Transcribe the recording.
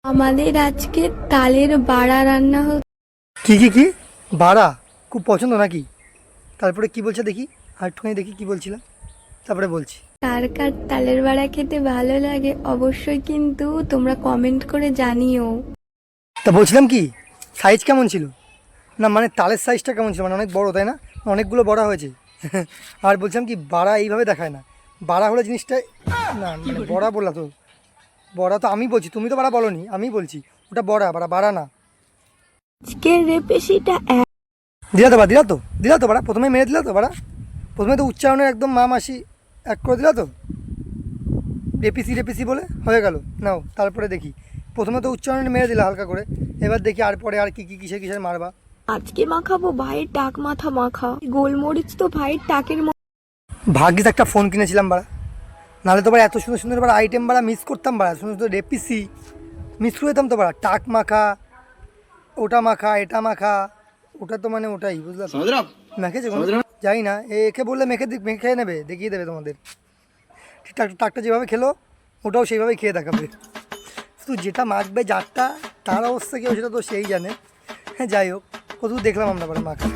আমাদের আজকে তালের বাড়া রান্না হচ্ছে। কি কি কি বাড়া খুব পছন্দ নাকি? তারপরে কি বলছে দেখি, আর একটুখানি দেখি কি বলছিলাম, তারপরে বলছি। কার কার তালের বাড়া খেতে ভালো লাগে অবশ্যই কিন্তু তোমরা কমেন্ট করে জানিও। তা বলছিলাম কি, সাইজ কেমন ছিল? না মানে তালের সাইজটা কেমন ছিল? মানে অনেক বড় তাই না? অনেকগুলো বড়া হয়েছে। আর বলছিলাম কি, বাড়া এইভাবে দেখায় না, বাড়া হলে জিনিসটা, না মানে বড়া বললা তো, বড়া তো আমি বলছি, তুমি তো বাড়া বলোনি, আমি বলছি ওটা বড়া, বাড়া বাড়া না। আজকের রেসিপিটা দিলা তো বাড়া, প্রথমে মেরে দিলা তো বাড়া, প্রথমে তো উচ্চারণের একদম মা মাসি এক করে দিলা তো, রেপিসি রেপিসি বলে হয়ে গেল। নাও তারপরে দেখি, প্রথমে তো উচ্চারণে মেরে দিলা হালকা করে, এবার দেখি আর পরে আর কি কি কিসের কিসের মারবা। আজকে মাখাবো ভাইয়ের টাক মাথা মাখা, গোলমরিচ তো ভাইয়ের টাকের ভাগ্যিস একটা ফোন কিনেছিলাম বাড়া, নাহলে তো বাড়া এত সুন্দর সুন্দর বাড়া আইটেম বাড়া মিস করতাম, বাড়া সুন্দর সুন্দর রেপিসি মিস করে যেতাম তো বাড়া। টাক মাখা, ওটা মাখা, এটা মাখা, ওটা তো মানে ওটাই বুঝলা তো। মেখেছে যাই না, একে বললে মেখে নেবে, দেখিয়ে দেবে তোমাদের। টাকটা যেভাবে খেলো ওটাও সেইভাবেই খেয়ে দেখাবে। শুধু যেটা মাখবে যারটা, তার অবস্থা কেউ সেটা তো সেই জানে। হ্যাঁ যাই হোক, কত দেখলাম আমরা বাড়া মাখা।